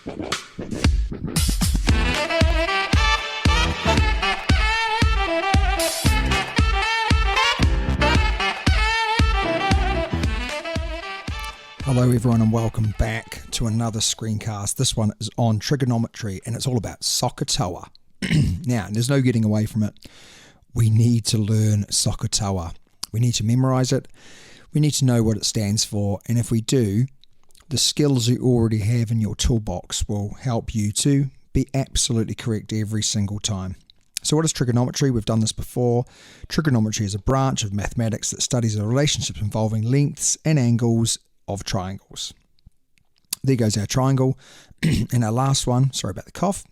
Hello everyone and welcome back to another screencast. This one is on trigonometry and it's all about SOH CAH TOA. Now, there's no getting away from it. We need to learn SOH CAH TOA. We need to memorize it. We need to know what it stands for, and if we do, the skills you already have in your toolbox will help you to be absolutely correct every single time. So what is trigonometry? We've done this before. Trigonometry is a branch of mathematics that studies the relationships involving lengths and angles of triangles. There goes our triangle. And our last one, sorry about the cough.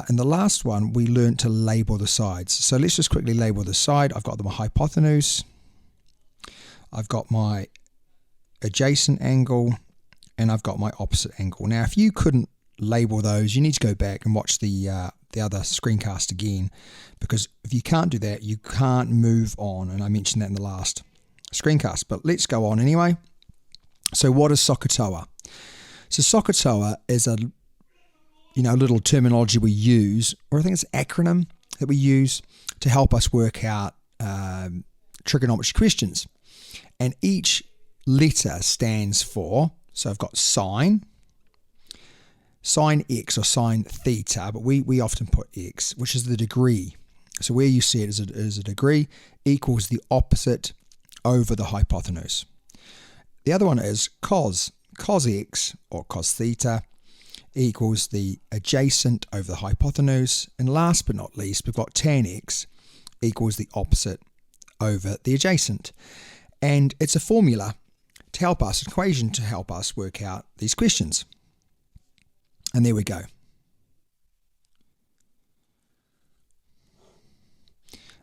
In the last one, we learned to label the sides. So let's just quickly label the side. I've got my hypotenuse. I've got my adjacent angle, and I've got my opposite angle. Now, if you couldn't label those, you need to go back and watch the other screencast again, because if you can't do that, you can't move on. And I mentioned that in the last screencast, but let's go on anyway. So what is SOH CAH TOA? So SOH CAH TOA is a little terminology we use, or I think it's an acronym that we use to help us work out trigonometry questions. And each letter stands for, so I've got sine x or sine theta, but we often put x, which is the degree. So where you see it is a degree, equals the opposite over the hypotenuse. The other one is cos x or cos theta equals the adjacent over the hypotenuse. And last but not least, we've got tan x equals the opposite over the adjacent. And it's a formula to help us, an equation to help us work out these questions. And there we go.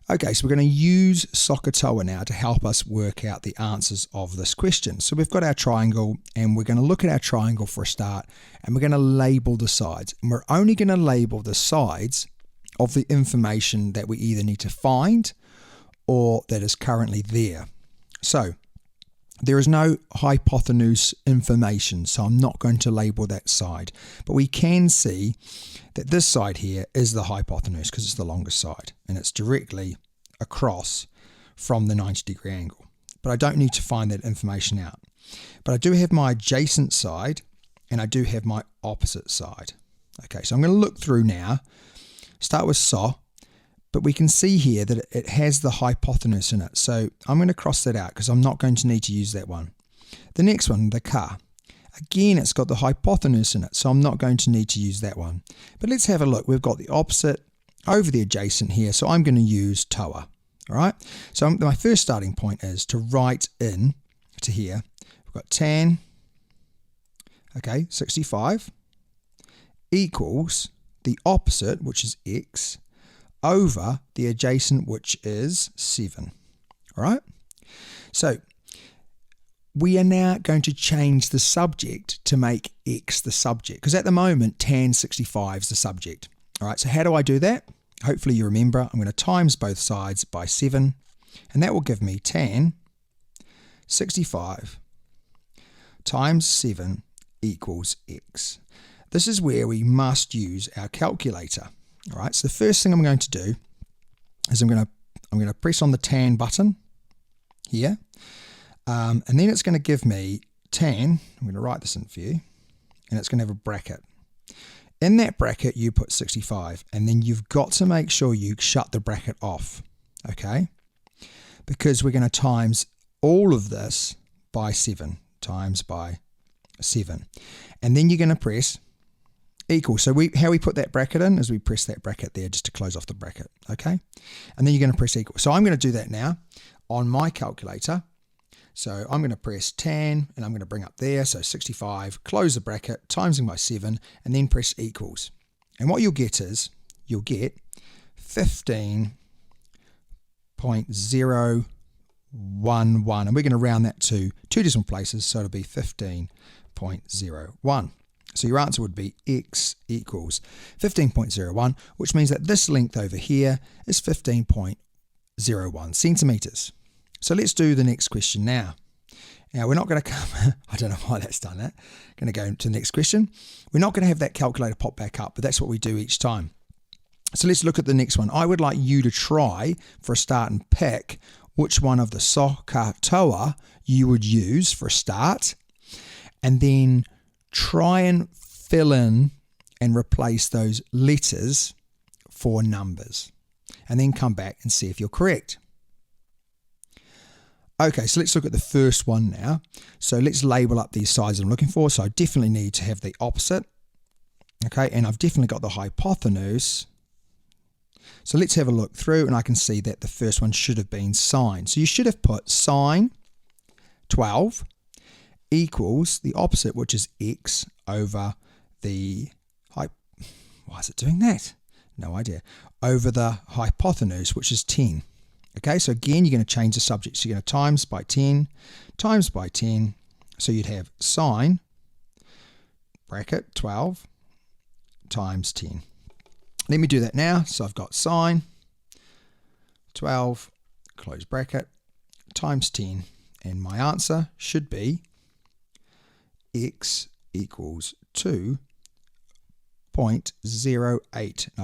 Okay, so we're going to use SOH CAH TOA now to help us work out the answers of this question. So we've got our triangle, and we're going to look at our triangle for a start, and we're going to label the sides. And we're only going to label the sides of the information that we either need to find or that is currently there. So there is no hypotenuse information, so I'm not going to label that side. But we can see that this side here is the hypotenuse because it's the longest side, and it's directly across from the 90-degree angle. But I don't need to find that information out. But I do have my adjacent side, and I do have my opposite side. Okay, so I'm going to look through now, start with SOH, but we can see here that it has the hypotenuse in it. So I'm going to cross that out because I'm not going to need to use that one. The next one, the CAH. Again, it's got the hypotenuse in it, so I'm not going to need to use that one. But let's have a look. We've got the opposite over the adjacent here, so I'm going to use TOA. All right. So my first starting point is to write in to here. We've got tan, 65, equals the opposite, which is x, over the adjacent, which is 7. All right. So we are now going to change the subject to make x the subject, because at the moment tan 65 is the subject. All right, so how do I do that? Hopefully you remember, I'm going to times both sides by 7, and that will give me tan 65 times 7 equals x. This is where we must use our calculator. All right, so the first thing I'm going to do is I'm going to press on the tan button here. And then it's going to give me tan, I'm going to write this in for you, and it's going to have a bracket. In that bracket, you put 65, and then you've got to make sure you shut the bracket off, okay? Because we're going to times all of this by 7, times by 7. And then you're going to press equal. So how we put that bracket in is we press that bracket there just to close off the bracket, okay? And then you're going to press equal. So I'm going to do that now on my calculator. So I'm going to press tan, and I'm going to bring up there, so 65, close the bracket, timesing by 7, and then press equals. And what you'll get is, you'll get 15.011, and we're going to round that to 2 decimal places, so it'll be 15.01. So your answer would be x equals 15.01, which means that this length over here is 15.01 centimeters. So let's do the next question now. Now we're not going to come, I don't know why that's done that. Going to go to the next question. We're not going to have that calculator pop back up, but that's what we do each time. So let's look at the next one. I would like you to try for a start and pick which one of the SOH CAH TOA you would use for a start, and then try and fill in and replace those letters for numbers, and then come back and see if you're correct. Okay, so let's look at the first one now. So let's label up these sides I'm looking for. So I definitely need to have the opposite. Okay, and I've definitely got the hypotenuse. So let's have a look through, and I can see that the first one should have been sine. So you should have put sine 12 equals the opposite, which is x, over the why is it doing that? No idea. Over the hypotenuse, which is 10. Okay, so again, you're going to change the subject. So you're going to times by 10, times by 10. So you'd have sine, bracket 12, times 10. Let me do that now. So I've got sine 12, close bracket, times 10. And my answer should be x equals 2.08. And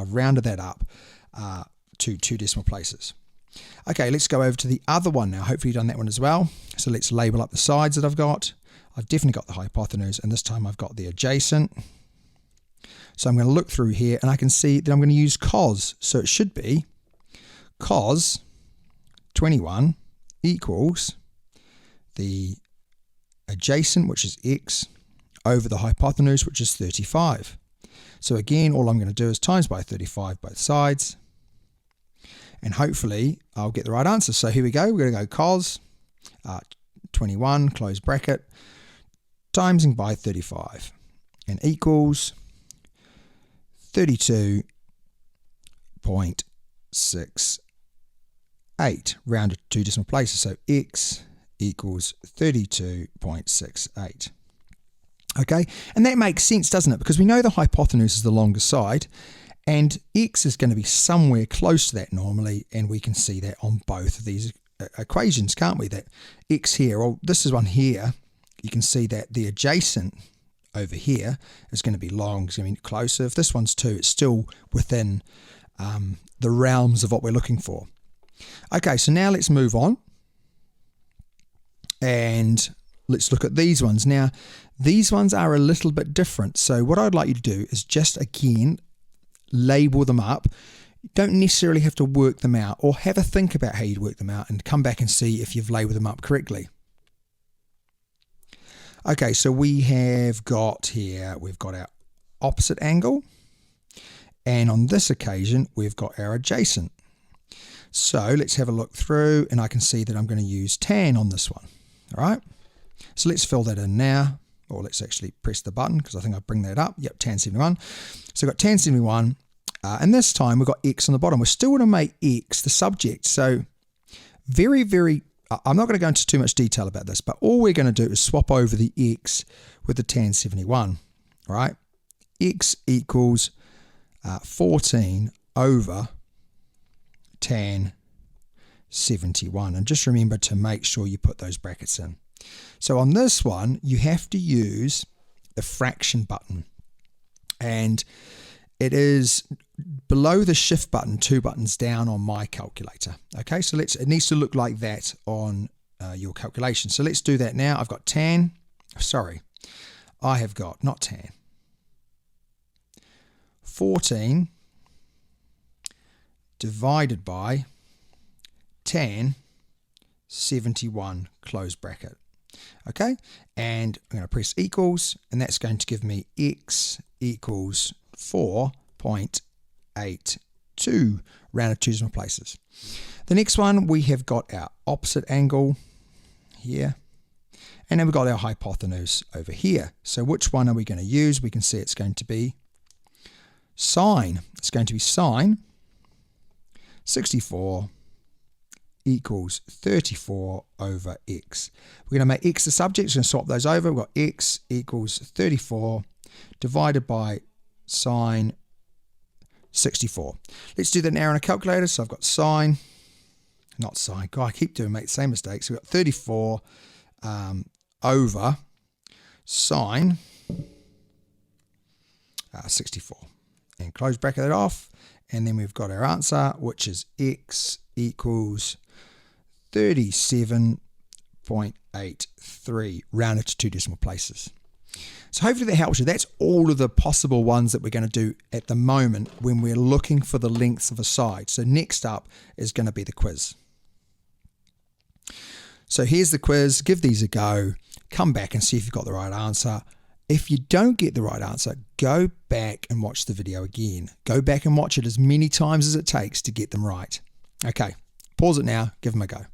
I've rounded that up to 2 decimal places. Okay, let's go over to the other one now. Hopefully you've done that one as well. So let's label up the sides that I've got. I've definitely got the hypotenuse, and this time I've got the adjacent. So I'm going to look through here, and I can see that I'm going to use cos. So it should be cos 21 equals the adjacent, which is x, over the hypotenuse, which is 35. So again, all I'm going to do is times by 35 both sides, and hopefully I'll get the right answer. So here we go. We're going to go cos 21, close bracket, timesing by 35, and equals 32.68, rounded to 2 decimal places. So x equals 32.68. Okay, and that makes sense, doesn't it? Because we know the hypotenuse is the longer side, and x is going to be somewhere close to that normally, and we can see that on both of these equations, can't we? That x here, or this is one here, you can see that the adjacent over here is going to be long, it's going to be closer. If this one's 2, it's still within the realms of what we're looking for. Okay, so now let's move on, and let's look at these ones. Now, these ones are a little bit different. So what I'd like you to do is just, again, label them up. You don't necessarily have to work them out, or have a think about how you'd work them out and come back and see if you've labeled them up correctly. Okay, so we have got here, we've got our opposite angle, and on this occasion, we've got our adjacent. So let's have a look through, and I can see that I'm going to use tan on this one. All right, so let's fill that in now, or let's actually press the button, because I think I'll bring that up. Yep, tan 71. So we've got tan 71, and this time we've got x on the bottom. We're still going to make x the subject. So very, I'm not going to go into too much detail about this, but all we're going to do is swap over the x with the tan 71. All right, x equals 14 over tan 71. And just remember to make sure you put those brackets in. So on this one, you have to use the fraction button, and it is below the shift button, 2 buttons down on my calculator. Okay, so it needs to look like that on your calculation. So let's do that now. I've got tan, I have got, not tan, 14 divided by tan 71, close bracket. Okay, and I'm going to press equals, and that's going to give me x equals 4.82, rounded 2 decimal places. The next one, we have got our opposite angle here, and then we've got our hypotenuse over here. So which one are we going to use? We can see it's going to be sine. It's going to be sine 64 equals 34 over x. We're going to make x the subject, so we're going to swap those over. We've got x equals 34 divided by sine 64. Let's do that now on a calculator. So I've got sine, not sine, God, I keep doing the same mistakes. So we've got 34 over sine 64. And close bracket that off. And then we've got our answer, which is x equals 37.83, rounded to 2 decimal places. So hopefully that helps you. That's all of the possible ones that we're going to do at the moment when we're looking for the lengths of a side. So next up is going to be the quiz. So here's the quiz. Give these a go. Come back and see if you've got the right answer. If you don't get the right answer, go back and watch the video again. Go back and watch it as many times as it takes to get them right. Okay, pause it now. Give them a go.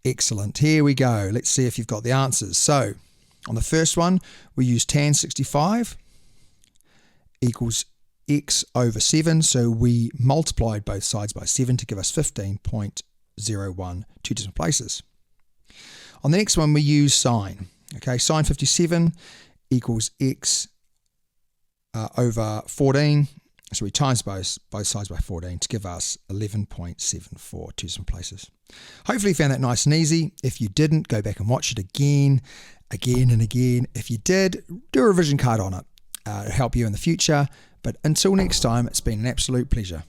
Excellent. Here we go. Let's see if you've got the answers. So on the first one, we use tan 65 equals x over 7. So we multiplied both sides by 7 to give us 15.01, 2 decimal places. On the next one, we use sine. Okay, sine 57 equals x over 14. So we times both sides by 14 to give us 11.74, 2 decimal places. Hopefully you found that nice and easy. If you didn't, go back and watch it again and again. If you did, do a revision card on it. It'll help you in the future. But until next time, it's been an absolute pleasure.